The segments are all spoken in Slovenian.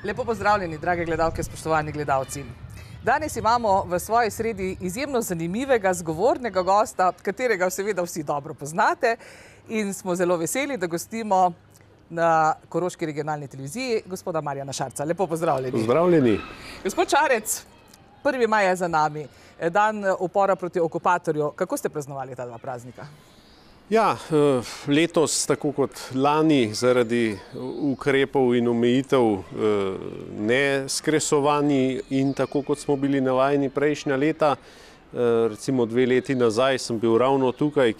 Lepo pozdravljeni, drage gledalke, spoštovani gledalci. Danes imamo v svoji sredi izjemno zanimivega, zgovornega gosta, katerega seveda vsi dobro poznate, in smo zelo veseli, da gostimo na Koroški regionalni televiziji gospoda Marjana Šarca. Lepo pozdravljeni. Pozdravljeni. Gospod Šarec, 1. maj je za nami, dan upora proti okupatorju. Kako ste praznovali ta dva praznika? Ja, letos, tako kot lani, zaradi ukrepov in omejitev ne skresovani in tako kot smo bili navajeni prejšnja leta, recimo 2 leti nazaj sem bil ravno tukaj,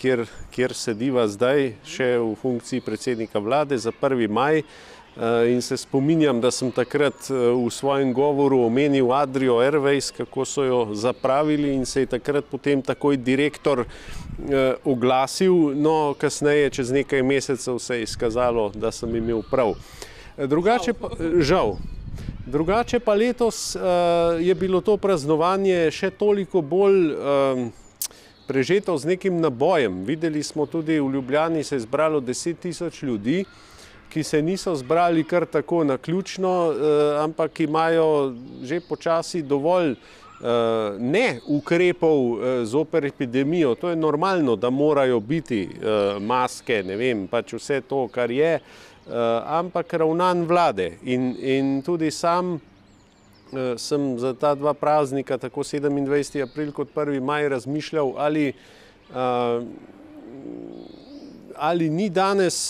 kjer sediva zdaj, še v funkciji predsednika vlade za 1. maj. In se spominjam, da sem takrat v svojem govoru omenil Adrio Airways, kako so jo zapravili, in se je takrat potem takoj direktor oglasil, no kasneje, čez nekaj mesecev, se je izkazalo, da sem imel prav. Drugače pa letos je bilo to praznovanje še toliko bolj prežeto z nekim nabojem. Videli smo tudi v Ljubljani se je zbralo 10.000 ljudi, ki se niso zbrali kar tako naključno, ampak imajo že počasi dovolj ne ukrepov zoper epidemijo. To je normalno, da morajo biti maske, ne vem, pač vse to, kar je, ampak ravnan vlade. In tudi sam sem za ta dva praznika, tako 27. april kot 1. maj, razmišljal, ali ni danes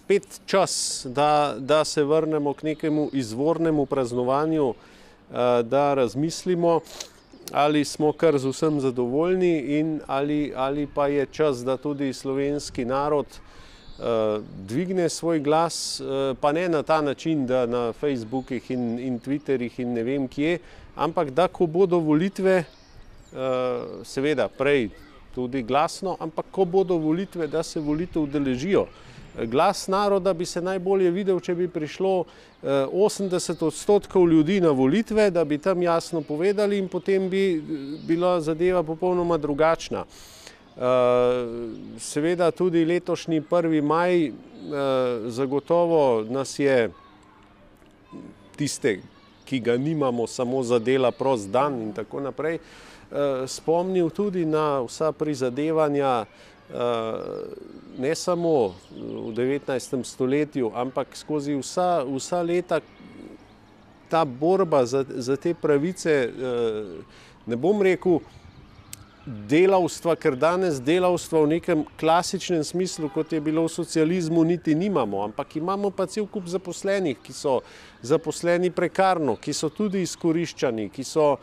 spet čas, da se vrnemo k nekemu izvornemu praznovanju, da razmislimo, ali smo kar z vsem zadovoljni in ali pa je čas, da tudi slovenski narod dvigne svoj glas, pa ne na ta način, da na Facebookih in Twitterih in ne vem kje, ampak da ko bodo volitve, seveda prej tudi glasno, ampak ko bodo volitve, da se volitev udeležijo. Glas naroda bi se najbolje videl, če bi prišlo 80% ljudi na volitve, da bi tam jasno povedali, in potem bi bila zadeva popolnoma drugačna. Seveda tudi letošnji 1. maj zagotovo nas je, tiste, ki ga nimamo samo za dela prost dan in tako naprej, spomnil tudi na vsa prizadevanja, ne samo v 19. stoletju, ampak skozi vsa leta ta borba za te pravice, ne bom rekel delavstva, ker danes delavstva v nekem klasičnem smislu, kot je bilo v socializmu, niti nimamo, ampak imamo pa cel kup zaposlenih, ki so zaposleni prekarno, ki so tudi izkoriščani, ki so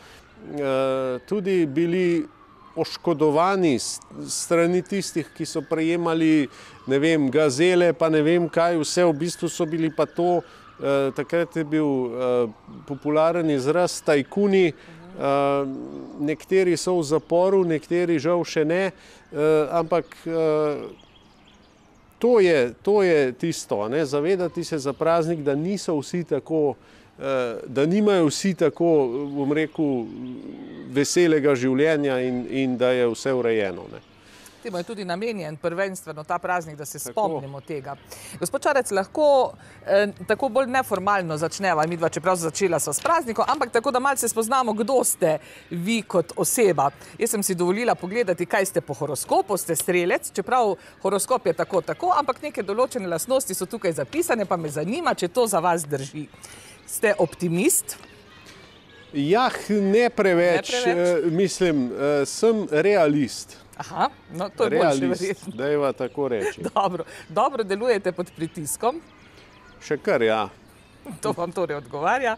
tudi bili oškodovani strani tistih, ki so prejemali, ne vem, gazele, pa ne vem kaj, vse v bistvu so bili pa to, takrat je bil popularen izraz tajkuni, nekateri so v zaporu, nekateri žal še ne, ampak to je tisto, ne, zavedati se za praznik, da niso vsi tako, da nimajo vsi tako, bom rekel, veselega življenja in da je vse urejeno. Temu je tudi namenjen prvenstveno ta praznik, da se spomnimo tega. Gospod Šarec, lahko tako bolj neformalno začneva, midva, čeprav začela sva s praznikom, ampak tako, da malce spoznamo, kdo ste vi kot oseba. Jaz sem si dovolila pogledati, kaj ste po horoskopu, ste strelec, čeprav horoskop je tako, ampak neke določene lastnosti so tukaj zapisane, pa me zanima, če to za vas drži. Ste optimist? Jah, ne preveč. Mislim, sem realist. Aha, no to je boljše verjetno. Dajva tako reči. Dobro delujete pod pritiskom? Še kar, ja. To vam torej odgovarja.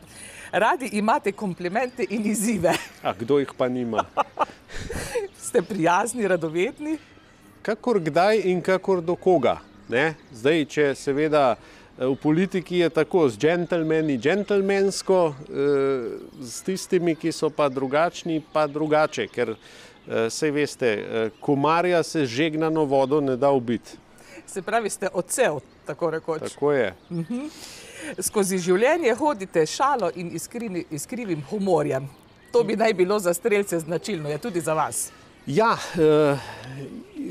Radi imate komplimente in izzive. A kdo jih pa nima? Ste prijazni, radovedni? Kakor kdaj in kakor do koga. Zdaj, če seveda v politiki je tako z džentelmeni džentelmensko, s tistimi, ki so pa drugačni, pa drugače, ker sej veste, komarja se žegnano vodo ne da ubiti. Se pravi, ste odsev, tako rekoč. Tako je. Skozi življenje hodite šalo in iskrivim humorjem. To bi naj bilo za strelce značilno, je tudi za vas. Ja,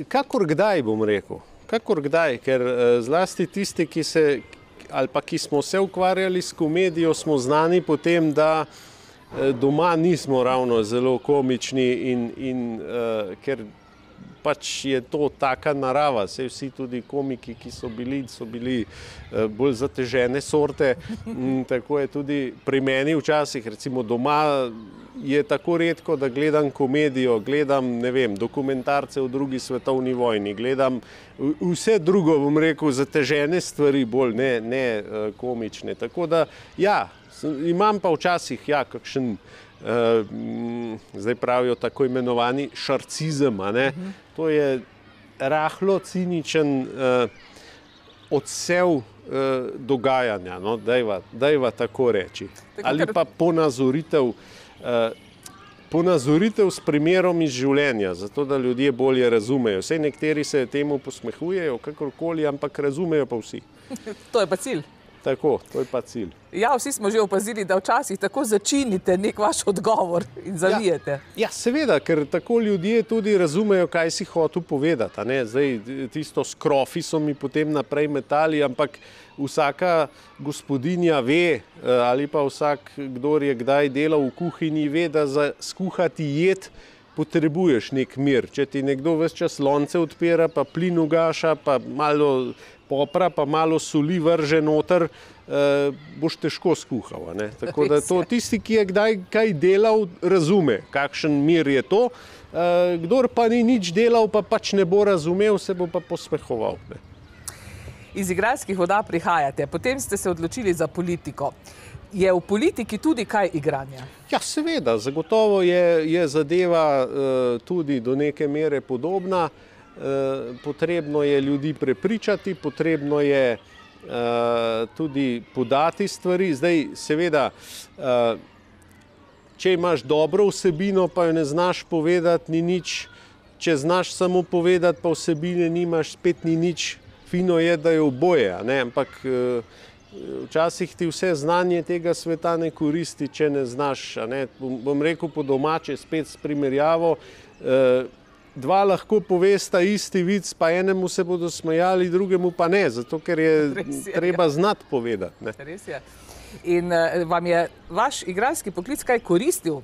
kakor kdaj bom rekel. Kakor kdaj, ker zlasti tisti, ali pa ki smo se ukvarjali s komedijo, smo znani po tem, da doma nismo ravno zelo komični in ker pač je to taka narava. Saj vsi tudi komiki, ki so bili bolj zatežene sorte. Tako je tudi pri meni včasih, recimo doma je tako redko, da gledam komedijo, gledam, ne vem, dokumentarce o drugi svetovni vojni, gledam vse drugo, bom rekel, zatežene stvari bolj, ne komične. Tako da, ja, imam pa včasih, ja, kakšen zdaj pravijo tako imenovani šarcizem, a ne? To je rahlo ciničen odsev dogajanja, no, dajva tako reči. Ali pa ponazoritev s primerom iz življenja, zato da ljudje bolje razumejo. Saj nekateri se temu posmehujejo, kakorkoli, ampak razumejo pa vsi. To je pa cilj. Tako, to je pa cilj. Ja, vsi smo že opazili, da včasih tako začinite nek vaš odgovor in zavijete. Ja, seveda, ker tako ljudje tudi razumejo, kaj si hotel povedati, a ne? Zdaj, tisto s krofi so mi potem naprej metali, ampak vsaka gospodinja ve, ali pa vsak, kdor je kdaj delal v kuhinji, ve, da za skuhati jed potrebuješ nek mir. Če ti nekdo ves čas lonce odpira, pa plin ugaša, pa malo popra, pa malo soli vrže noter, boš težko skuhal. Ne? Tako da to tisti, ki je kdaj kaj delal, razume, kakšen mir je to. Kdor pa ni nič delal, pa pač ne bo razumel, se bo pa posmehoval. Ne? Iz igralskih voda prihajate, potem ste se odločili za politiko. Je v politiki tudi kaj igranja? Ja, seveda, zagotovo je zadeva tudi do neke mere podobna. Potrebno je ljudi prepričati, potrebno je tudi podati stvari. Zdaj, seveda, če imaš dobro vsebino, pa jo ne znaš povedati, ni nič. Če znaš samo povedati, pa vsebine nimaš, spet ni nič. Fino je, da je oboje, ne? Ampak včasih ti vse znanje tega sveta ne koristi, če ne znaš, a ne? Bom rekel po domače, spet s primerjavo, dva lahko povesta isti vic, pa enemu se bodo smejali, drugemu pa ne, zato ker je treba znati povedati. Ne? Res je. In vam je vaš igralski poklic kaj koristil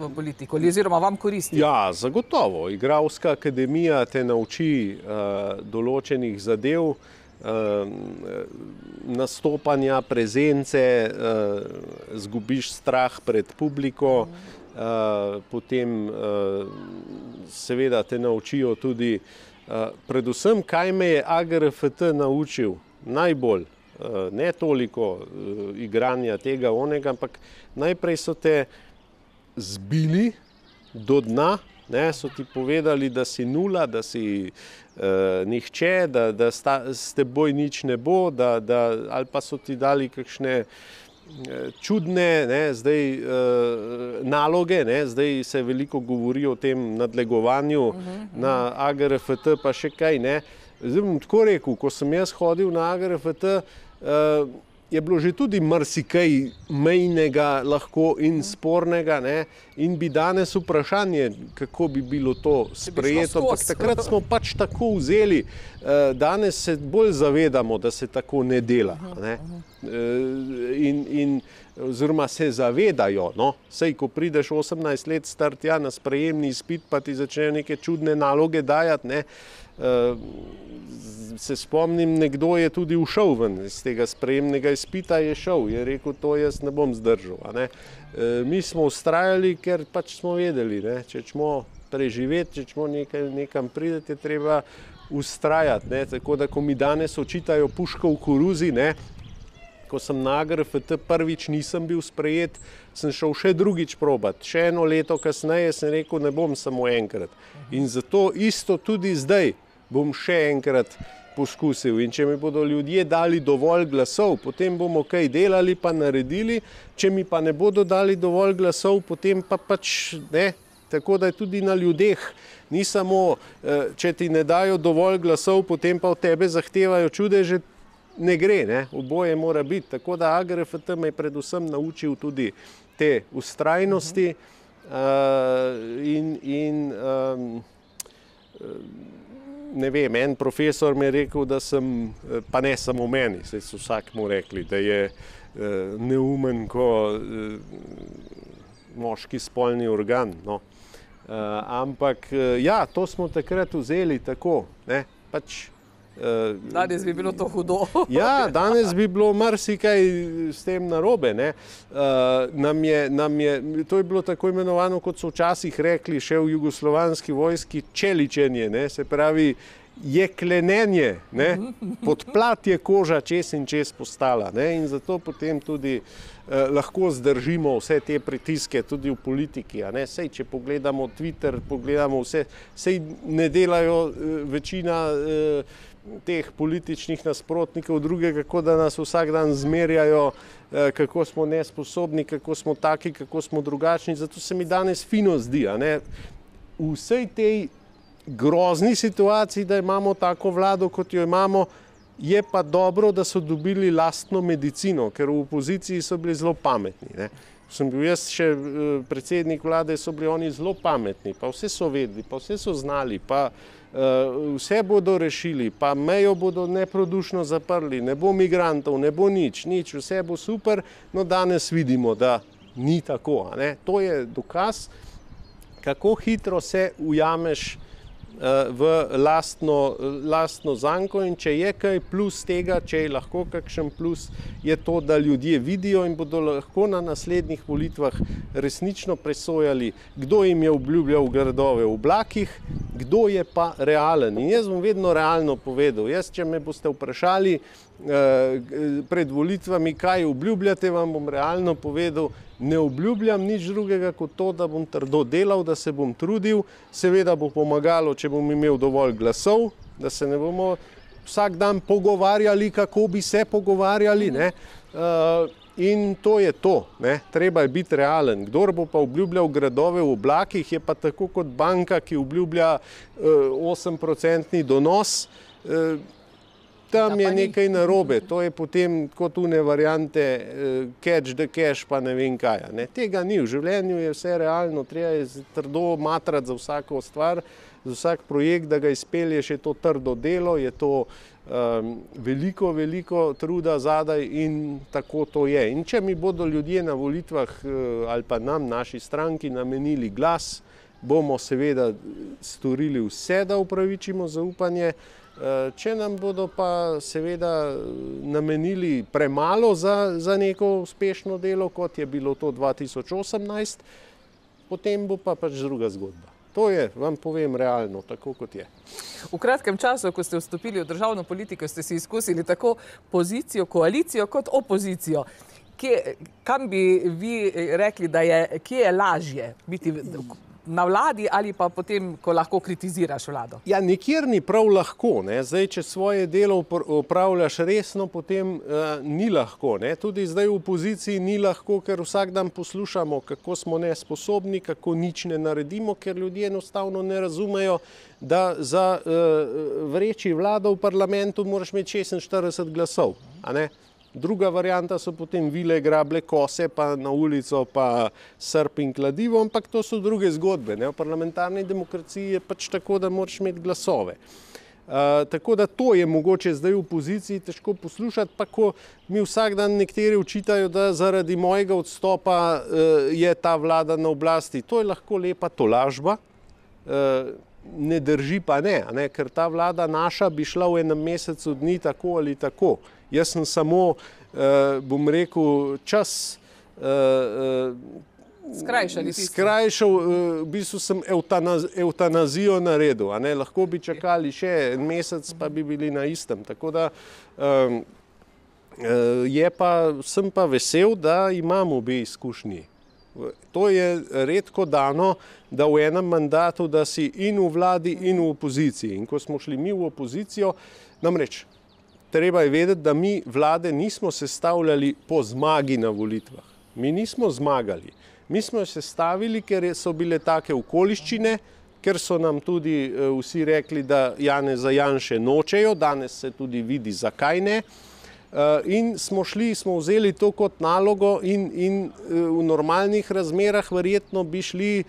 v politiko, oziroma vam koristi? Ja, zagotovo. Igralska akademija te nauči določenih zadev, nastopanja, prezence, zgubiš strah pred publiko, potem seveda te naučijo tudi, predvsem kaj me je AGRFT naučil najbolj, ne toliko igranja tega onega, ampak najprej so te zbili do dna, ne, so ti povedali, da si nula, da si nihče, da s teboj nič ne bo, ali pa so ti dali kakšne čudne, ne, zdaj, naloge, ne, zdaj se veliko govori o tem nadlegovanju na AGRFT, pa še kaj, ne. Zdaj bom tako rekel, ko sem jaz hodil na AGRFT, je bilo že tudi marsikaj mejnega lahko in spornega, ne, in bi danes vprašanje, kako bi bilo to sprejeto, ampak takrat smo pač tako vzeli, danes se bolj zavedamo, da se tako ne dela, ne, in oziroma se zavedajo, no, sej, ko prideš 18 let star tja na sprejemni izpit, pa ti začnejo neke čudne naloge dajati, ne, se spomnim, nekdo je tudi ušel ven iz tega sprejemnega izpita, je šel, je rekel, to jaz ne bom zdržal, a ne. Mi smo vztrajali, ker pač smo vedeli, ne, če ćemo preživeti, če ćemo nekam prideti, je treba vztrajati, ne, tako da, ko mi danes očitajo puško v koruzi, ne, ko sem na AGRFT prvič nisem bil sprejet, sem šel še drugič probat, še eno leto kasneje sem rekel, ne bom samo enkrat. In zato isto tudi zdaj bom še enkrat poskusil. In če mi bodo ljudje dali dovolj glasov, potem bomo kaj delali pa naredili, če mi pa ne bodo dali dovolj glasov, potem pa pač ne. Tako da je tudi na ljudeh. Ni samo, če ti ne dajo dovolj glasov, potem pa od tebe zahtevajo čudeže, ne gre, ne. Oboje mora biti. Tako da AGRFT me je predvsem naučil tudi te vztrajnosti in ne vem, en profesor mi je rekel, da sem, pa ne samo meni, saj so vsakmu rekli, da je neumen ko moški spolni organ, no. Ampak ja, to smo takrat vzeli tako, ne, pač. Danes bi bilo to hudo. Ja, danes bi bilo marsikaj s tem narobe, ne. To je bilo tako imenovano, kot so včasih rekli še v jugoslovanski vojski, čeličenje, ne, se pravi jeklenenje, ne, podplat je koža čez in čez postala, ne, in zato potem tudi lahko zdržimo vse te pritiske tudi v politiki, a ne, sej, če pogledamo Twitter, pogledamo vse, sej ne delajo večina teh političnih nasprotnikov drugega, kako da nas vsak dan zmerjajo, kako smo nesposobni, kako smo taki, kako smo drugačni, zato se mi danes fino zdi, a ne, v vsej tej grozni situaciji, da imamo tako vlado, kot jo imamo, je pa dobro, da so dobili lastno medicino, ker v opoziciji so bili zelo pametni, ne. Sem bil jaz še predsednik vlade, so bili oni zelo pametni, pa vse so vedeli, pa vse so znali, pa vse bodo rešili, pa mejo bodo neprodušno zaprli, ne bo migrantov, ne bo nič, vse bo super, no danes vidimo, da ni tako, a ne. To je dokaz, kako hitro se ujameš v lastno zanko in če je kaj plus tega, če je lahko kakšen plus, je to, da ljudje vidijo in bodo lahko na naslednjih volitvah resnično presojali, kdo jim je obljubljal gradove v oblakih, kdo je pa realen. In jaz bom vedno realno povedal. Jaz, če me boste vprašali pred volitvami, kaj obljubljate, vam bom realno povedal, ne obljubljam nič drugega kot to, da bom trdo delal, da se bom trudil, seveda bo pomagalo, če bom imel dovolj glasov, da se ne bomo vsak dan pogovarjali, kako bi se pogovarjali, ne. In to je to, ne. Treba je biti realen. Kdor bo pa obljubljal gradove v oblakih, je pa tako kot banka, ki obljublja 8% donos, tam je nekaj narobe, to je potem kot une variante catch the cash pa ne vem kaj, ne. Tega ni, v življenju je vse realno, treba je trdo matrati za vsako stvar, za vsak projekt, da ga izpelješ, je to trdo delo, je to veliko truda zadaj in tako to je. In če mi bodo ljudje na volitvah ali pa nam, naši stranki, namenili glas, bomo seveda storili vse, da upravičimo zaupanje. Če nam bodo pa seveda namenili premalo za neko uspešno delo, kot je bilo to 2018, potem bo pa pač druga zgodba. To je, vam povem realno, tako kot je. V kratkem času, ko ste vstopili v državno politiko, ste si izkusili tako pozicijo, koalicijo kot opozicijo. Kam bi vi rekli, da je, kje je lažje biti na vladi ali pa potem, ko lahko kritiziraš vlado? Ja, nikjer ni prav lahko, ne. Zdaj, če svoje delo opravljaš resno, potem ni lahko, ne. Tudi zdaj v opoziciji ni lahko, ker vsak dan poslušamo, kako smo nesposobni, kako nič ne naredimo, ker ljudje enostavno ne razumejo, da za vreči vlado v parlamentu moraš imeti 46 glasov, a ne. Druga varianta so potem vile, grable, kose, pa na ulico, pa srp in kladivo, ampak to so druge zgodbe, ne. V parlamentarni demokraciji je pač tako, da moraš imeti glasove. Tako da to je mogoče zdaj v opoziciji težko poslušati, pa ko mi vsak dan nekateri očitajo, da zaradi mojega odstopa je ta vlada na oblasti. To je lahko lepa tolažba, ne drži pa ne, ker ta vlada naša bi šla v enem mesecu dni tako ali tako. Jaz sem samo, bom rekel, čas skrajšal, v bistvu sem evtanazijo naredil, a ne, lahko bi čakali še en mesec, pa bi bili na istem, tako da sem pa vesel, da imam obe izkušnji. To je redko dano, da v enem mandatu, da si in v vladi in v opoziciji. In ko smo šli mi v opozicijo, namreč, treba je vedeti, da mi vlade nismo sestavljali po zmagi na volitvah. Mi nismo zmagali. Mi smo jo sestavili, ker so bile take okoliščine, ker so nam tudi vsi rekli, da Janeza Janše nočejo, danes se tudi vidi, zakaj ne. in smo vzeli to kot nalogo in v normalnih razmerah verjetno bi šli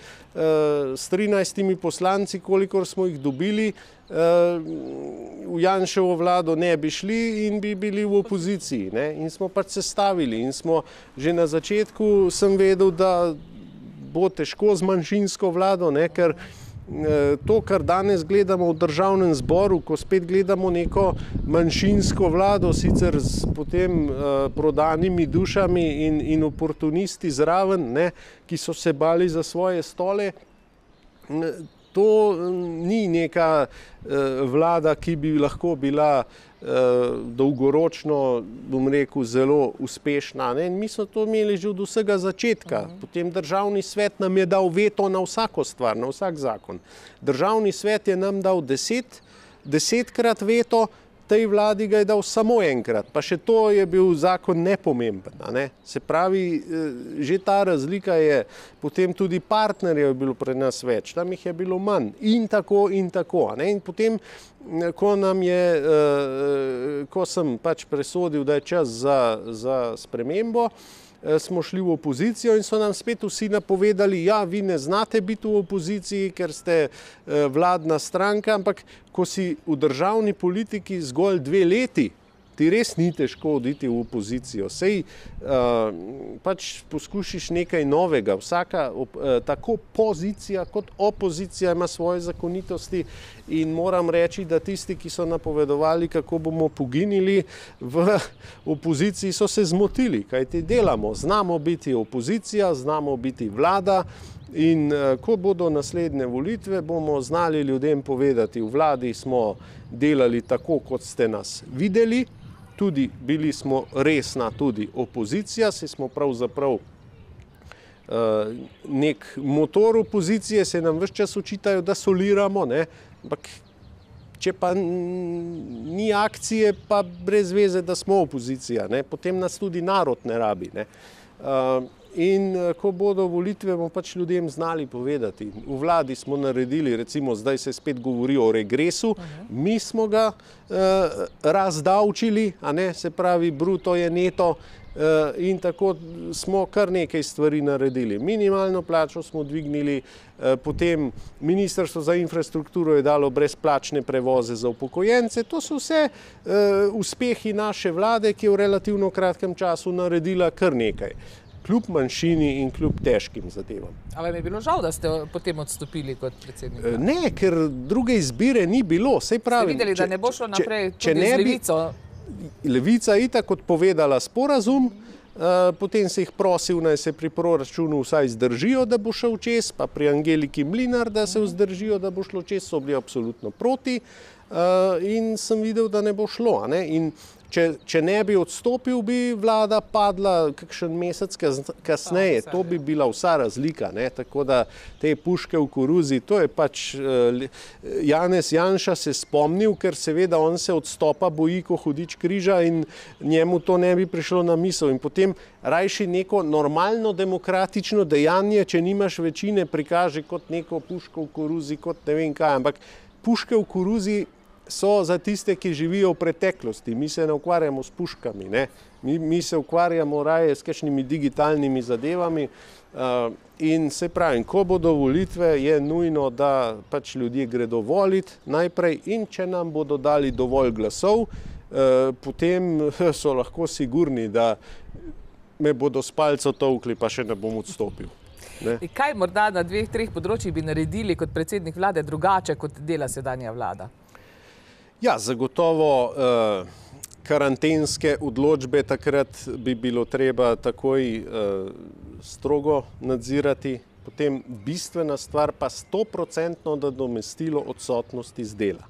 s 13 poslanci, kolikor smo jih dobili, v Janševo vlado ne bi šli in bi bili v opoziciji, ne? In smo pač sestavili in smo že na začetku sem vedel, da bo težko z manjšinsko vlado, ne? Ker to, kar danes gledamo v državnem zboru, ko spet gledamo neko manjšinsko vlado, sicer s potem prodanimi dušami in oportunisti zraven, ne, ki so se bali za svoje stole, to ni neka vlada, ki bi lahko bila dolgoročno, bom rekel, zelo uspešna. Ne? Mi smo to imeli že od vsega začetka. Potem državni svet nam je dal veto na vsako stvar, na vsak zakon. Državni svet je nam dal desetkrat veto, tej vladi ga je dal samo enkrat, pa še to je bil zakon nepomemben. Ne? Se pravi, že ta razlika je, potem tudi partnerjev je bilo pri nas več, tam jih je bilo manj in tako in tako. Ne? In potem, ko sem pač presodil, da je čas za spremembo, smo šli v opozicijo in so nam spet vsi napovedali, ja, vi ne znate biti v opoziciji, ker ste vladna stranka, ampak ko si v državni politiki zgolj 2 leti, ti res ni težko oditi v opozicijo. Sej pač poskušiš nekaj novega. Vsaka tako pozicija kot opozicija ima svoje zakonitosti in moram reči, da tisti, ki so napovedovali, kako bomo poginili v opoziciji, so se zmotili, kajti delamo. Znamo biti opozicija, znamo biti vlada in ko bodo naslednje volitve, bomo znali ljudem povedati, v vladi smo delali tako, kot ste nas videli, tudi bili smo resna tudi opozicija, se smo pravzaprav nek motor opozicije, se nam ves čas očitajo, da soliramo, ne? Ampak če pa ni akcije, pa brez veze, da smo opozicija, ne? Potem nas tudi narod ne rabi. Ne? In ko bodo volitve, bomo pač ljudem znali povedati. V vladi smo naredili, recimo zdaj se spet govori o regresu, mi smo ga razdavčili, a ne, se pravi bruto je neto in tako smo kar nekaj stvari naredili. Minimalno plačo smo dvignili, potem Ministrstvo za infrastrukturo je dalo brezplačne prevoze za upokojence. To so vse uspehi naše vlade, ki je v relativno kratkem času naredila kar nekaj. Kljub manjšini in kljub težkim zadevam. A vam je bilo žal, da ste potem odstopili kot predsednik? Ne, ker druge izbire ni bilo. Saj pravim, ste videli, da ne bo šlo naprej tudi z Levico? Levica je itak odpovedala sporazum, potem se jih prosil, naj se pri proračunu vsaj zdržijo, da bo šel čez, pa pri Angeliki Mlinar, da se vzdržijo, da bo šlo čez, so bili absolutno proti in sem videl, da ne bo šlo. A ne? In če ne bi odstopil, bi vlada padla kakšen mesec kasneje. To bi bila vsa razlika. Ne? Tako da te puške v koruzi, to je pač Janez Janša se spomnil, ker seveda on se odstopa boji, ko hudič križa in njemu to ne bi prišlo na misel. In potem rajši neko normalno demokratično dejanje, če nimaš večine, prikaže kot neko puško v koruzi, kot ne vem kaj. Ampak puške v koruzi so za tiste, ki živijo v preteklosti. Mi se ne ukvarjamo s puškami, ne? Mi se ukvarjamo raje s kakšnimi digitalnimi zadevami in se pravi, ko bodo volitve, je nujno, da pač ljudje gredo volit najprej in če nam bodo dali dovolj glasov, potem so lahko sigurni, da me bodo s palco tolkli, pa še ne bom odstopil. Ne? Kaj morda na 2-3 področjih bi naredili kot predsednik vlade drugače, kot dela sedanja vlada? Ja, zagotovo karantenske odločbe takrat bi bilo treba takoj strogo nadzirati. Potem bistvena stvar pa 100% nadomestilo odsotnosti z dela.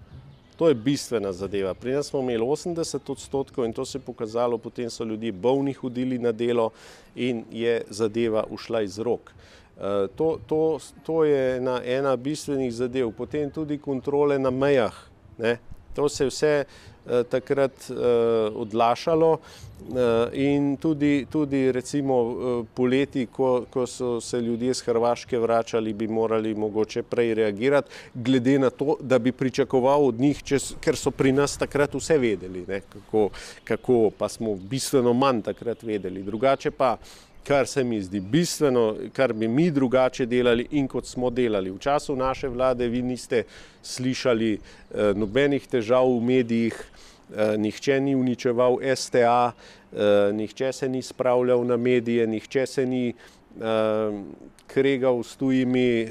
To je bistvena zadeva. Pri nas smo imeli 80% in to se je pokazalo, potem so ljudje bolni hodili na delo in je zadeva ušla iz rok. To je ena bistvenih zadev. Potem tudi kontrole na mejah. Ne? To se vse takrat odlašalo in tudi recimo poleti, ko so se ljudje z Hrvaške vračali, bi morali mogoče prej reagirati, glede na to, da bi pričakoval od njih, ker so pri nas takrat vse vedeli, ne, kako, pa smo bistveno manj takrat vedeli. Drugače pa, kar se mi zdi bistveno, kar bi mi drugače delali in kot smo delali. V času naše vlade vi niste slišali nobenih težav v medijih, nihče ni uničeval STA, nihče se ni spravljal na medije, nihče se ni kregal s tujimi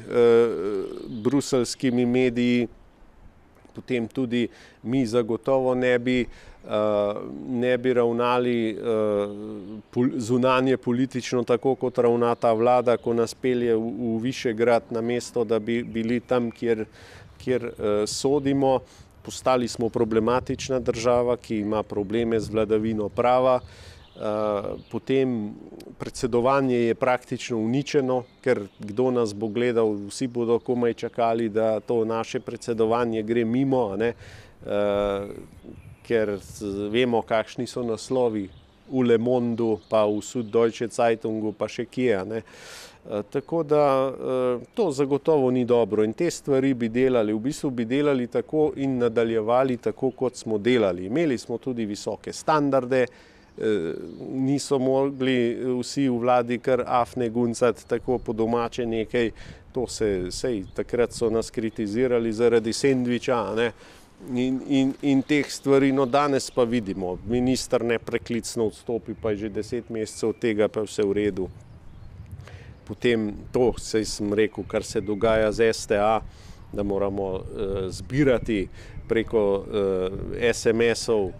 bruselskimi mediji, potem tudi mi zagotovo ne bi ravnali zunanje politično tako, kot ravna ta vlada, ko nas pelje v Višegrad, namesto da bi bili tam, kjer sodimo. Postali smo problematična država, ki ima probleme z vladavino prava. Potem predsedovanje je praktično uničeno, ker kdo nas bo gledal, vsi bodo komaj čakali, da to naše predsedovanje gre mimo, ne? Ker vemo, kakšni so naslovi v Le Mondu, pa v Süddeutsche Zeitungu, pa še kje, ne? Tako da to zagotovo ni dobro in te stvari bi delali, v bistvu bi delali tako in nadaljevali tako, kot smo delali. Imeli smo tudi visoke standarde, niso mogli vsi v vladi kar afne guncati tako po domače nekaj, to sej takrat so nas kritizirali zaradi sendviča, ne? In teh stvari, no danes pa vidimo, minister nepreklicno odstopi, pa je že 10 mesecev od tega, pa je vse v redu. Potem to, sej sem rekel, kar se dogaja z STA, da moramo zbirati preko SMS-ov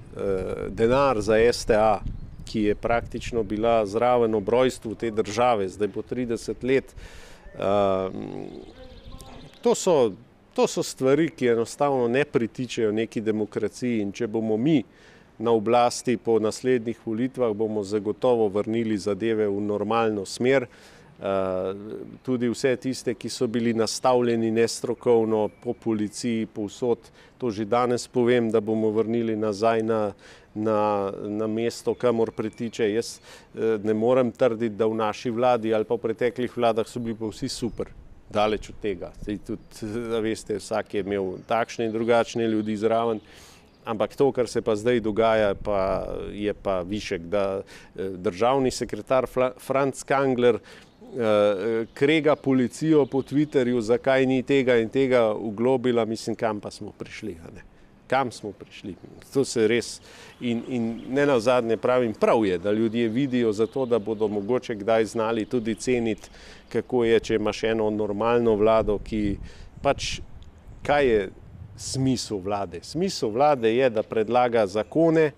denar za STA, ki je praktično bila zraven ob rojstvu te države, zdaj po 30 let. To so stvari, ki enostavno ne pritičejo neki demokraciji in če bomo mi na oblasti po naslednjih volitvah, bomo zagotovo vrnili zadeve v normalno smer. Tudi vse tiste, ki so bili nastavljeni nestrokovno po policiji, povsod, to že danes povem, da bomo vrnili nazaj na mesto, kamor pritiče. Jaz ne morem trditi, da v naši vladi ali pa v preteklih vladah so bili pa vsi super, daleč od tega. Tudi, veste, vsak je imel takšne in drugačne ljudi zraven. Ampak to, kar se pa zdaj dogaja, je pa višek, da državni sekretar Franc Kangler krega policijo po Twitterju, zakaj ni tega in tega uglobila, mislim, kam pa smo prišli, ne? Kam smo prišli? To se res in ne nazadnje pravim, prav je, da ljudje vidijo zato, da bodo mogoče kdaj znali tudi ceniti, kako je, če imaš eno normalno vlado, ki pač, kaj je smisel vlade? Smisel vlade je, da predlaga zakone,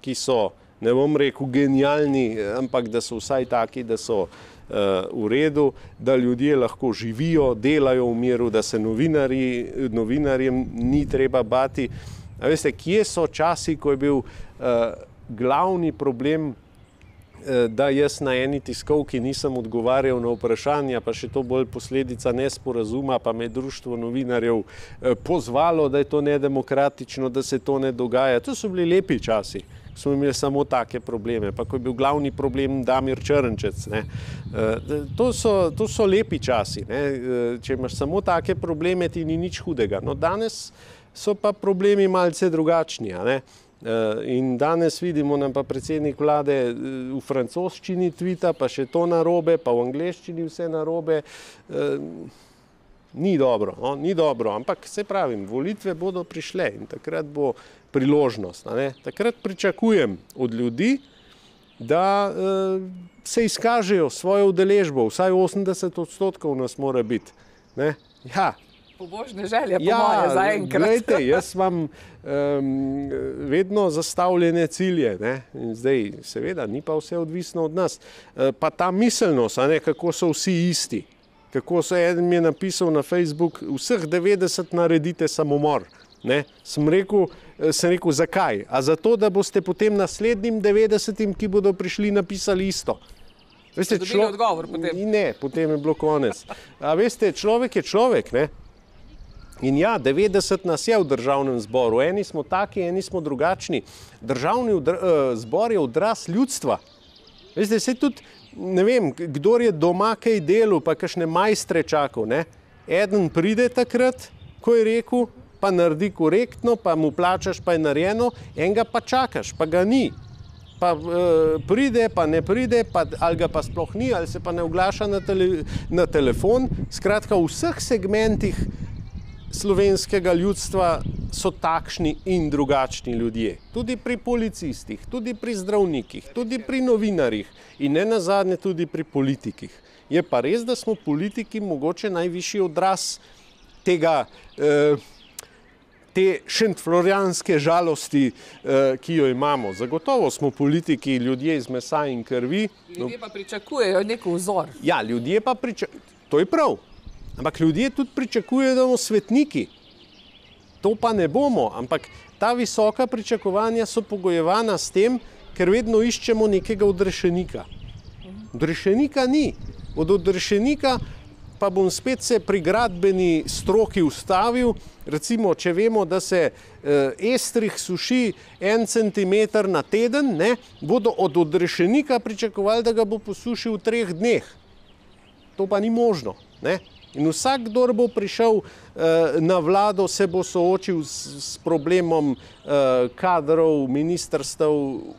ki so, ne bom rekel genialni, ampak da so vsaj taki, da so v redu, da ljudje lahko živijo, delajo v miru, da se novinarjem ni treba bati. A veste, kje so časi, ko je bil glavni problem, da jaz na eni tiskovki nisem odgovarjal na vprašanja, pa še to bolj posledica nesporazuma, pa me društvo novinarjev pozvalo, da je to nedemokratično, da se to ne dogaja. To so bili lepi časi. Smo imeli samo take probleme, pa ko je bil glavni problem Damir Črnčec, ne. To so lepi časi, ne. Če imaš samo take probleme, ti ni nič hudega. No, danes so pa problemi malce drugačni, ne. In danes vidimo, nam pa predsednik vlade v francoščini tvita, pa še to narobe, pa v angleščini vse narobe. Ni dobro, no? Ni dobro, ampak se pravim, volitve bodo prišle in takrat bo priložnost, ne? Takrat pričakujem od ljudi, da se izkažejo svojo udeležbo, vsaj 80% nas mora biti, ne? Ja. Pobožne želje, po moje, zaenkrat. Glejte, jaz imam vedno zastavljene cilje, ne? In zdaj, seveda, ni pa vse odvisno od nas. Pa ta miselnost, a ne, kako so vsi isti. Kako so, eden mi je napisal na Facebook, vseh 90 naredite samomor. Ne? Sem rekel, zakaj? A zato, da boste potem naslednjim 90, ki bodo prišli, napisali isto. Veste, dobili odgovor potem? Ne, potem je bilo konec. A veste, človek je človek, ne? In ja, 90 nas je v državnem zboru, eni smo taki, eni smo drugačni. Državni zbor je odraz ljudstva. Veste, se tudi, ne vem, kdor je doma kaj delal, pa kakšne majstre čakal, ne? Eden pride takrat, ko je rekel, pa naredi korektno, pa mu plačaš, pa je narejeno, enega pa čakaš, pa ga ni. Pa pride, pa ne pride, pa, ali ga pa sploh ni, ali se pa ne oglaša na telefon. Skratka, v vseh segmentih slovenskega ljudstva so takšni in drugačni ljudje. Tudi pri policistih, tudi pri zdravnikih, tudi pri novinarjih in ne nazadnje tudi pri politikih. Je pa res, da smo politiki mogoče najvišji odraz tega, te šentflorjanske žalosti, ki jo imamo. Zagotovo smo politiki ljudje iz mesa in krvi. Ljudje pa pričakujejo nek vzor. Ja, ljudje pa to je prav. Ampak ljudje tudi pričakujejo, da bomo svetniki. To pa ne bomo, ampak ta visoka pričakovanja so pogojevana s tem, ker vedno iščemo nekega odrešenika. Odrešenika ni. Od odrešenika pa bom spet se pri gradbeni stroki ustavil. Recimo, če vemo, da se estrih suši 1 centimeter na teden, ne, bodo od odrešenika pričakovali, da ga bo posušil v 3 dneh. To pa ni možno, ne. In vsak, kdor bo prišel na vlado, se bo soočil s problemom kadrov, ministrstev,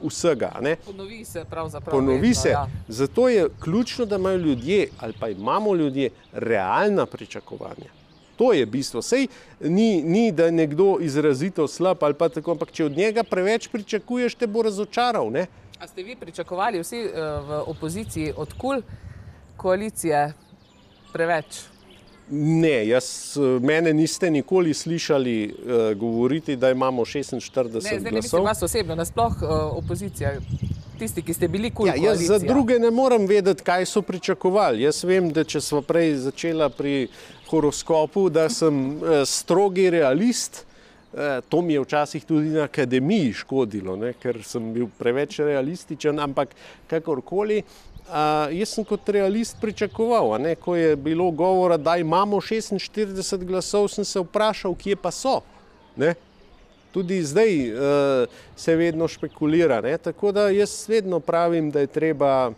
vsega. Ne? Ponovi se pravzaprav. Ponovi se. Ja. Zato je ključno, da imajo ljudje, ali pa imamo ljudje, realna pričakovanja. To je bistvo. Sej ni, da je nekdo izrazito slab ali pa tako, ampak če od njega preveč pričakuješ, te bo razočaral. Ne? A ste vi pričakovali vsi v opoziciji od KUL koalicije preveč? Ne, mene niste nikoli slišali govoriti, da imamo 46 glasov. Ne, zdaj ne mislim vas osebno, nasploh opozicija, tisti, ki ste bili KUL koalicija. Jaz za druge ne moram vedeti, kaj so pričakovali. Jaz vem, da če sva prej začela pri horoskopu, da sem strogi realist, to mi je včasih tudi na akademiji škodilo, ne, ker sem bil preveč realističen, ampak kakorkoli. Jaz sem kot realist pričakoval, ne, ko je bilo govora, da imamo 46 glasov, sem se vprašal, kje pa so. Ne. Tudi zdaj se vedno špekulira, ne, tako da jaz vedno pravim, da je treba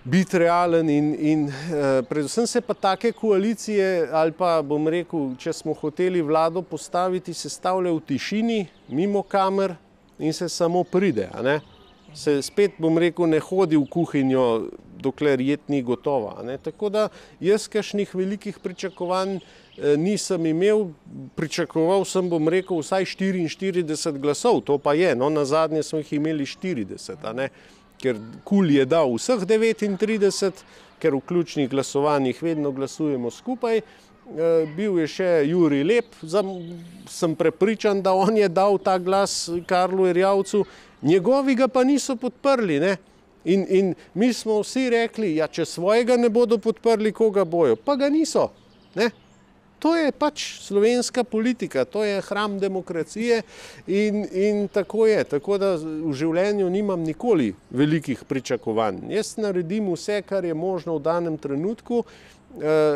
biti realen in predvsem se pa take koalicije, ali pa bom rekel, če smo hoteli vlado postaviti, se stavlja v tišini, mimo kamer in se samo pride, a ne. Se spet, bom rekel, ne hodi v kuhinjo, dokler jed ni gotova. Ne? Tako da jaz kakšnih velikih pričakovanj nisem imel, pričakoval sem, bom rekel, vsaj 44 glasov, to pa je, no, nazadnje smo jih imeli 40, a ne? Ker KUL je dal vseh 39, ker v ključnih glasovanjih vedno glasujemo skupaj. Bil je še Jurij Lep, sem prepričan, da on je dal ta glas Karlu Erjavcu, njegovi ga pa niso podprli, ne? In mi smo vsi rekli, ja, če svojega ne bodo podprli, koga bojo, pa ga niso, ne? To je pač slovenska politika, to je hram demokracije in tako je. Tako da v življenju nimam nikoli velikih pričakovanj. Jaz naredim vse, kar je možno v danem trenutku,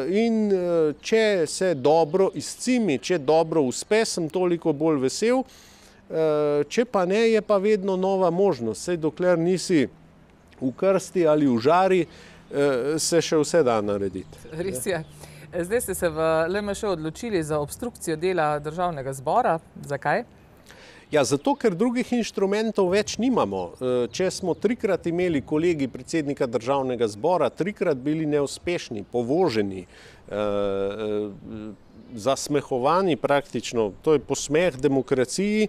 in če se dobro izcimi, če dobro uspe, sem toliko bolj vesel, če pa ne, je pa vedno nova možnost. Sej dokler nisi v krsti ali v žari, se še vse da narediti. Res je. Zdaj ste se v LMŠ odločili za obstrukcijo dela državnega zbora. Zakaj? Ja, zato, ker drugih inštrumentov več nimamo. Če smo 3-krat imeli kolegi predsednika državnega zbora, 3-krat bili neuspešni, povoženi, zasmehovani praktično, to je posmeh demokraciji,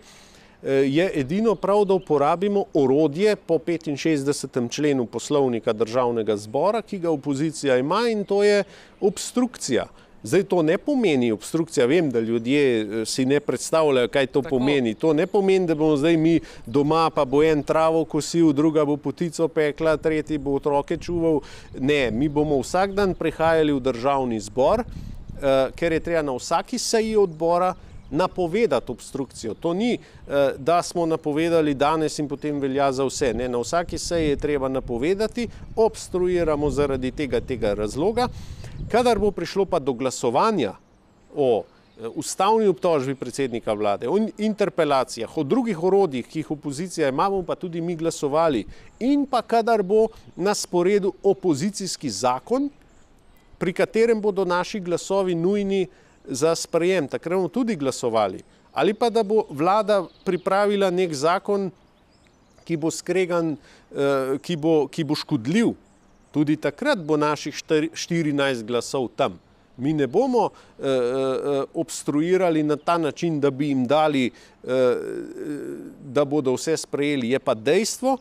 je edino prav, da uporabimo orodje po 65. členu poslovnika državnega zbora, ki ga opozicija ima, in to je obstrukcija. Zdaj to ne pomeni obstrukcija, vem, da ljudje si ne predstavljajo, kaj to pomeni. To ne pomeni, da bomo zdaj mi doma, pa bo en travo kosil, druga bo potico pekla, tretji bo otroke čuval. Ne, mi bomo vsak dan prihajali v državni zbor, ker je treba na vsaki seji odbora napovedati obstrukcijo. To ni, da smo napovedali danes in potem velja za vse. Ne, na vsaki seji je treba napovedati, obstruiramo zaradi tega razloga. Kadar bo prišlo pa do glasovanja o ustavni obtožbi predsednika vlade, o interpelacijah, o drugih orodjih, ki jih opozicija ima, bomo pa tudi mi glasovali. In pa kadar bo na sporedu opozicijski zakon, pri katerem bodo naši glasovi nujni za sprejem, takrat bomo tudi glasovali. Ali pa da bo vlada pripravila nek zakon, ki bo skregan, ki bo škodljiv. Tudi takrat bo naših 14 glasov tam. Mi ne bomo obstruirali na ta način, da bi jim dali, da bodo vse sprejeli. Je pa dejstvo,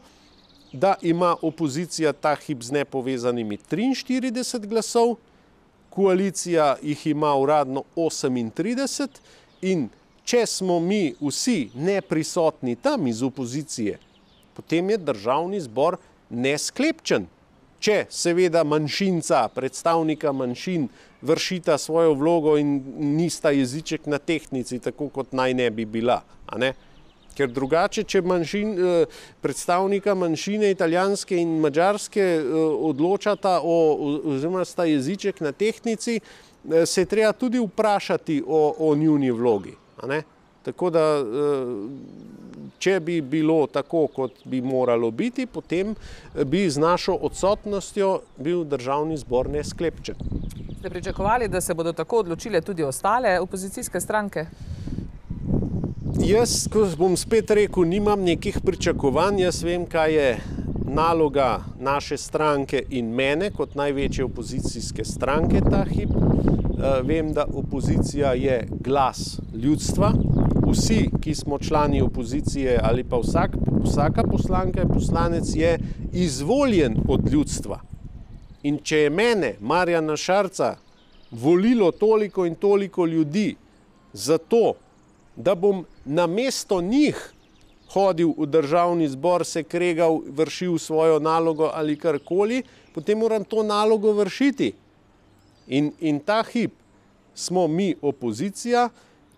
da ima opozicija ta hip z nepovezanimi 43 glasov, koalicija jih ima uradno 38 in če smo mi vsi neprisotni tam iz opozicije, potem je državni zbor nesklepčen. Če seveda manjšinca, predstavnika manjšin vršita svojo vlogo in nista jeziček na tehtnici, tako kot naj ne bi bila. A ne? Ker drugače, če predstavnika manjšine italijanske in madžarske odločata oziroma sta jeziček na tehtnici, se treba tudi vprašati o njuni vlogi. A ne? Tako da, če bi bilo tako, kot bi moralo biti, potem bi z našo odsotnostjo bil državni zbor nesklepčen. Ste pričakovali, da se bodo tako odločile tudi ostale opozicijske stranke? Jaz, ko bom spet rekel, nimam nekih pričakovanj. Jaz vem, kaj je naloga naše stranke in mene kot največje opozicijske stranke ta hip. Vem, da opozicija je glas ljudstva. Vsi, ki smo člani opozicije ali pa vsaka poslanka in poslanec je izvoljen od ljudstva. In če je mene, Marjana Šarca, volilo toliko in toliko ljudi zato, da bom namesto njih hodil v državni zbor, se kregal, vršil svojo nalogo ali karkoli, potem moram to nalogo vršiti. In ta hip smo mi opozicija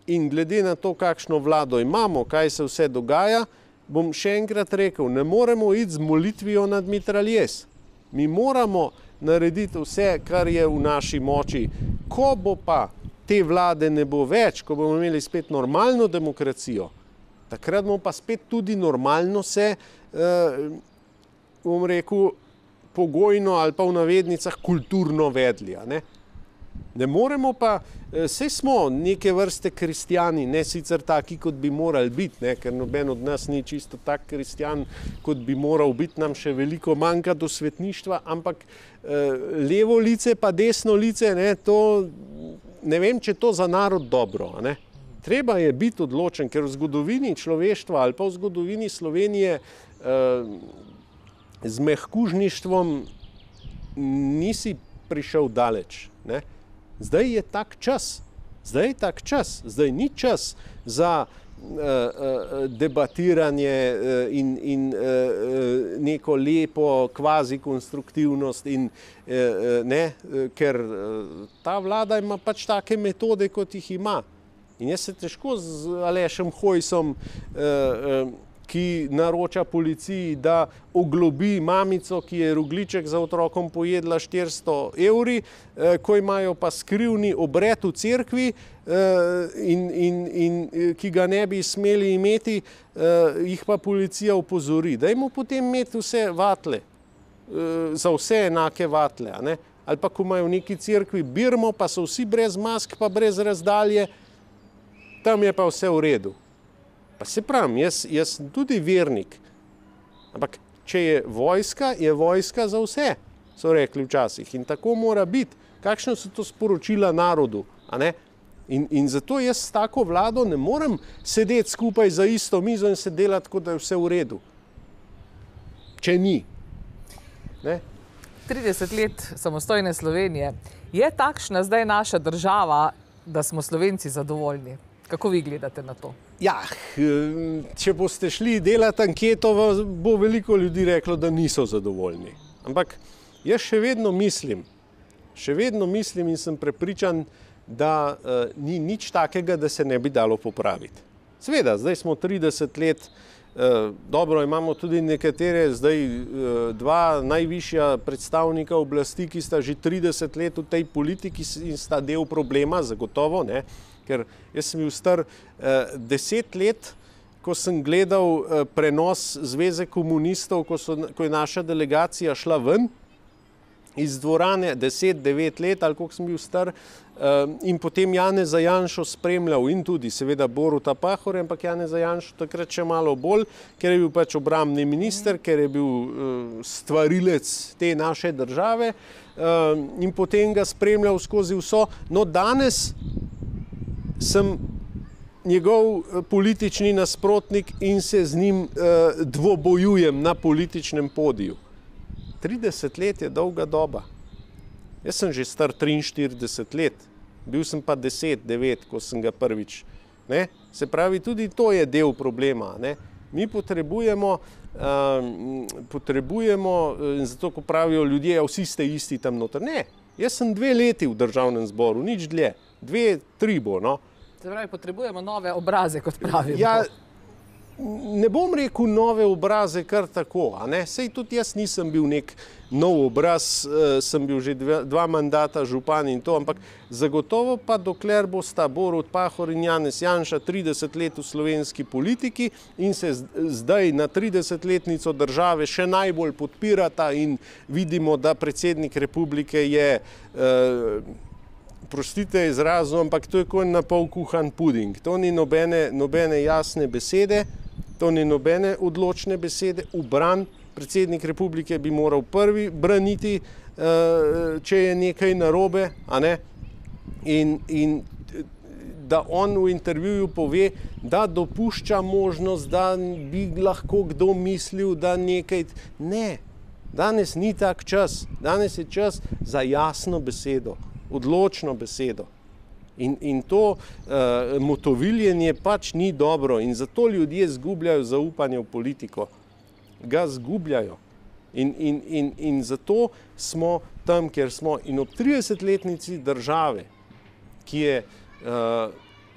in glede na to, kakšno vlado imamo, kaj se vse dogaja, bom še enkrat rekel, ne moremo iti z molitvijo nad mitraljez. Mi moramo narediti vse, kar je v naši moči. Ko bo pa te vlade ne bo več, ko bomo imeli spet normalno demokracijo, takrat bomo pa spet tudi normalno se, bom rekel, pogojno ali pa v navednicah kulturno vedli. Ne moremo pa, saj smo neke vrste kristjani, ne sicer taki, kot bi morali biti, ker noben od nas ni čisto tak kristjan, kot bi moral biti, nam še veliko manjka do svetništva, ampak levo lice pa desno lice, to ne vem, če to za narod dobro. Treba je biti odločen, ker v zgodovini človeštva ali pa v zgodovini Slovenije z mehkužništvom nisi prišel daleč. Zdaj je tak čas. Zdaj ni čas za debatiranje in neko lepo kvazi konstruktivnost, ker ta vlada ima pač take metode, kot jih ima. In jaz se težko z Alešem Hojsom, ki naroča policiji, da oglobi mamico, ki je rogljiček za otrokom pojedla 400 €, ko imajo pa skrivni obred v cerkvi in ki ga ne bi smeli imeti, jih pa policija opozori. Dajmo potem imeti vse vatle, za vse enake vatle. Ali pa ko imajo v neki cerkvi birmo, pa so vsi brez mask, pa brez razdalje, tam je pa vse v redu. Pa se pravim, jaz sem tudi vernik, ampak če je vojska za vse, so rekli včasih. In tako mora biti. Kakšno so to sporočila narodu? In zato jaz s tako vlado ne morem sedeti skupaj za isto mizo in se delati, kot da je vse v redu. Če ni. 30 let samostojne Slovenije. Je takšna zdaj naša država, da smo Slovenci zadovoljni? Kako vi gledate na to? Ja, če boste šli delati anketo, bo veliko ljudi reklo, da niso zadovoljni. Ampak jaz še vedno mislim in sem prepričan, da ni nič takega, da se ne bi dalo popraviti. Seveda, zdaj smo 30 let Dobro, imamo tudi nekatere, zdaj dva najvišja predstavnika oblasti, ki sta že 30 let v tej politiki in sta del problema, zagotovo, ne? Ker jaz sem bil star 10 let, ko sem gledal prenos Zveze komunistov, ko je naša delegacija šla ven iz dvorane, 10-9 let, ali koliko sem bil star, in potem Janeza Janšo spremljal in tudi seveda Boruta Pahorja, ampak Janeza Janšo takrat še malo bolj, ker je bil pač obrambni minister, ker je bil stvarilec te naše države in potem ga spremljal skozi vso. No, danes sem njegov politični nasprotnik in se z njim dvobojujem na političnem podiju. 30 let je dolga doba. Jaz sem že star 43 let, bil sem pa 10-9, ko sem ga prvič. Ne? Se pravi, tudi to je del problema. Ne? Mi potrebujemo, zato ko pravijo ljudje, vsi ste isti tam noter. Ne, jaz sem 2 leti v državnem zboru, nič dlje, 2-3 bo. No? Se pravi, potrebujemo nove obraze, kot pravimo. Ja, ne bom rekel nove obraze kar tako, a ne? Sej tudi jaz nisem bil nek nov obraz, sem bil že 2 mandata župan in to, ampak zagotovo pa dokler bosta Borut Pahor in Janez Janša 30 let v slovenski politiki in se zdaj na 30-letnico države še najbolj podpirata in vidimo, da predsednik republike je, prostite izrazu, ampak to je kot na pol kuhan puding. To ni nobene jasne besede, to ni nobene odločne besede. Ubran predsednik republike bi moral prvi braniti, če je nekaj narobe, a ne? In da on v intervjuju pove, da dopušča možnost, da bi lahko kdo mislil, da nekaj... Ne, danes ni tak čas. Danes je čas za jasno besedo, odločno besedo. In to motoviljenje pač ni dobro in zato ljudje zgubljajo zaupanje v politiko. Ga zgubljajo. In zato smo tam, kjer smo. In ob 30-letnici države, ki je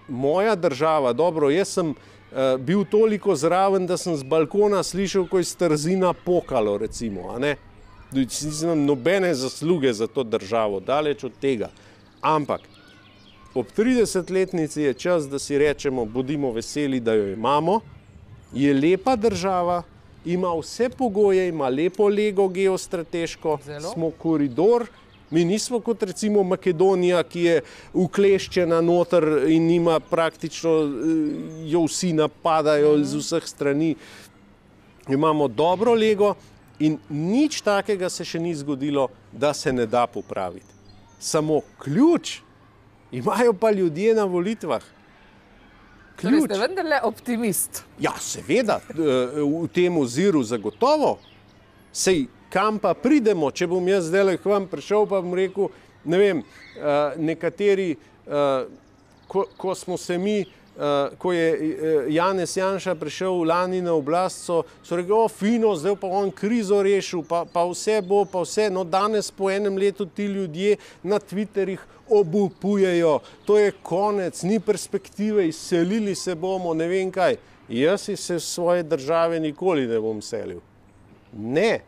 moja država, dobro, jaz sem bil toliko zraven, da sem z balkona slišal, ko je Trzina pokalo, recimo, a ne? Nisem nobene zasluge za to državo, daleč od tega. Ampak ob 30-letnici je čas, da si rečemo, bodimo veseli, da jo imamo, je lepa država, ima vse pogoje, ima lepo lego geostrateško, smo koridor, mi nismo kot recimo Makedonija, ki je ukleščena noter in ima praktično, jo vsi napadajo z vseh strani. Imamo dobro lego in nič takega se še ni zgodilo, da se ne da popraviti. Samo ključ imajo pa ljudje na volitvah. Torej ste vendarle optimist. Ja, seveda, v tem oziru zagotovo. Sej, kam pa pridemo, če bom jaz zdaj k vam prišel, pa bom rekel, ne vem, nekateri, ko smo se mi, ko je Janez Janša prišel lani na oblast, so rekli, fino, zdaj pa on krizo rešil, pa vse bo, pa vse. No, danes po enem letu ti ljudje na Twitterjih obupujejo, to je konec, ni perspektive, izselili se bomo, ne vem kaj. Jaz se svoje države nikoli ne bom selil. Ne.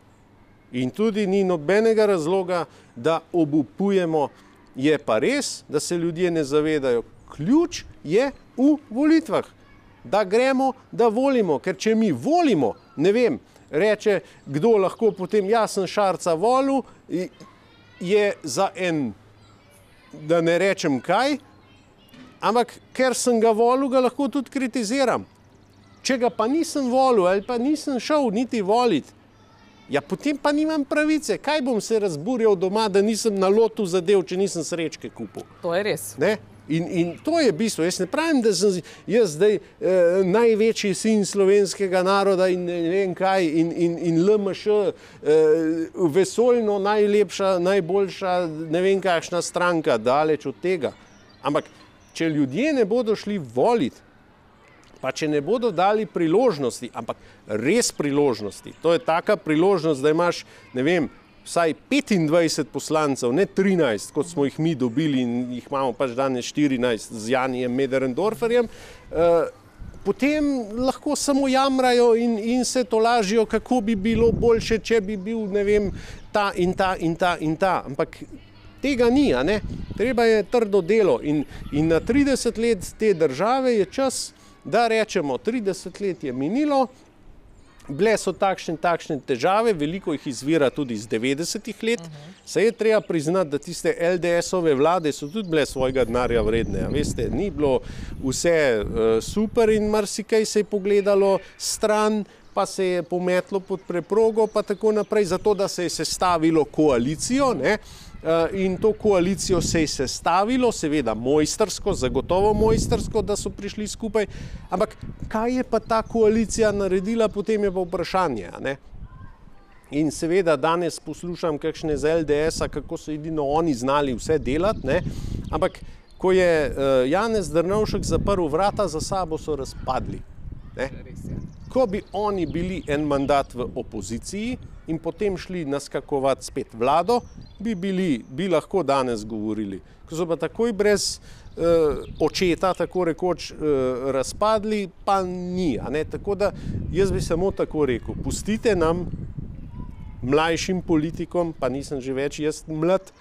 In tudi ni nobenega razloga, da obupujemo. Je pa res, da se ljudje ne zavedajo. Ključ je v volitvah. Da gremo, da volimo. Ker če mi volimo, ne vem, reče, kdo lahko potem, jaz sem Šarca volil, je za en, da ne rečem kaj, ampak ker sem ga volil, ga lahko tudi kritiziram. Če ga pa nisem volil ali pa nisem šel niti voliti, ja potem pa nimam pravice. Kaj bom se razburjal doma, da nisem na lotu zadev, če nisem srečke kupil? To je res. Ne? In to je bistvo. Jaz ne pravim, da sem jaz zdaj največji sin slovenskega naroda in ne vem kaj in LMŠ vesoljno najlepša, najboljša, ne vem kakšna stranka, daleč od tega. Ampak, če ljudje ne bodo šli voliti, pa če ne bodo dali priložnosti, ampak res priložnosti, to je taka priložnost, da imaš, ne vem, vsaj 25 poslancev, ne 13, kot smo jih mi dobili in jih imamo pač danes 14 z Janijem Möderndorferjem, potem lahko samo jamrajo in se tolažijo, kako bi bilo boljše, če bi bil, ne vem, ta in ta in ta in ta. Ampak tega ni, a ne? Treba je trdo delo in na 30 let te države je čas, da rečemo, 30 let je minilo, bile so takšne težave, veliko jih izvira tudi iz 90-ih let. Se je treba priznati, da tiste LDS-ove vlade so tudi bile svojega denarja vredne. A veste, ni bilo vse super in marsikaj se je pogledalo stran, pa se je pometlo pod preprogo, pa tako naprej, zato da se je sestavilo koalicijo, ne? In to koalicijo se je sestavilo, seveda mojstrsko, zagotovo mojstrsko, da so prišli skupaj, ampak kaj je pa ta koalicija naredila, potem je pa vprašanje, ne? In seveda danes poslušam kakšne z LDS-a, kako so edino oni znali vse delati, ne? Ampak ko je Janez Drnovšek zaprl vrata za sabo, so razpadli, ne? Ko bi oni bili en mandat v opoziciji in potem šli naskakovati spet vlado, bi lahko danes govorili. Ko so pa takoj brez očeta, tako rekoč, razpadli, pa ni, a ne? Tako da jaz bi samo tako rekel, pustite nam, mlajšim politikom, pa nisem že več jaz mlad,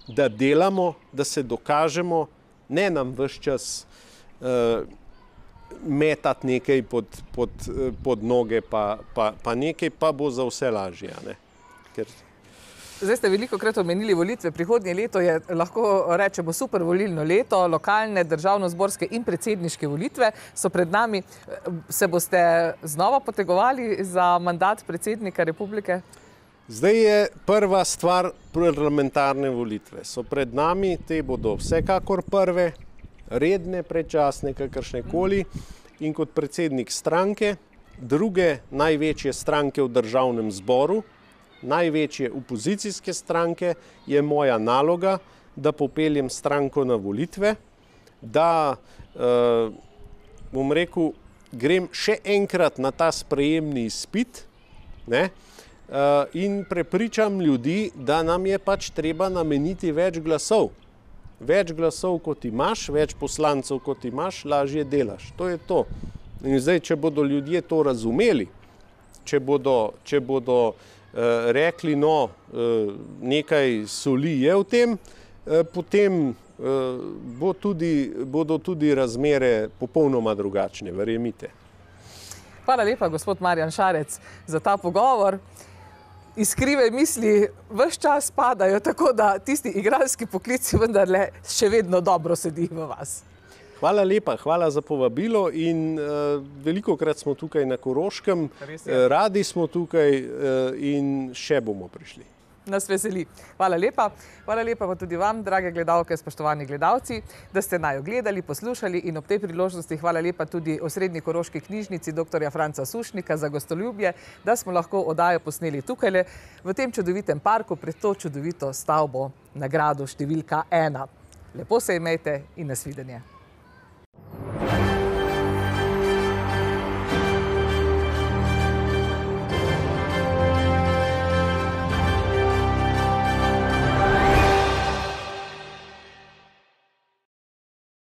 da delamo, da se dokažemo, ne nam ves čas metati nekaj pod noge, pa nekaj pa bo za vse lažje, ne? Zdaj ste velikokrat omenili volitve. Prihodnje leto je, lahko rečemo, super volilno leto, lokalne, državnozborske in predsedniške volitve so pred nami. Se boste znova potegovali za mandat predsednika republike? Zdaj je prva stvar parlamentarne volitve. So pred nami, te bodo vsekakor prve, redne, predčasne, kakršne koli, in kot predsednik stranke, druge največje stranke v državnem zboru, največje opozicijske stranke, je moja naloga, da popeljem stranko na volitve, da, bom rekel, grem še enkrat na ta sprejemni izpit, ne, in prepričam ljudi, da nam je pač treba nameniti več glasov. Več glasov, kot imaš, več poslancev, kot imaš, lažje delaš. To je to. In zdaj, če bodo ljudje to razumeli, če bodo rekli, no, nekaj soli je v tem, potem bodo tudi razmere popolnoma drugačne, verjemite. Hvala lepa, gospod Marjan Šarec, za ta pogovor. Iskrive misli ves čas padajo, tako da tisti igralski poklici vendarle še vedno dobro sedi v vas. Hvala lepa, hvala za povabilo in velikokrat smo tukaj na Koroškem, radi smo tukaj in še bomo prišli. Nas veseli. Hvala lepa. Hvala lepa pa tudi vam, drage gledalke, spoštovani gledalci, da ste najo gledali, poslušali in ob tej priložnosti hvala lepa tudi Osrednji koroški knjižnici dr. Franca Sušnika za gostoljubje, da smo lahko oddajo posneli tukajle v tem čudovitem parku pred to čudovito stavbo na gradu številka 1. Lepo se imejte in nasvidenje.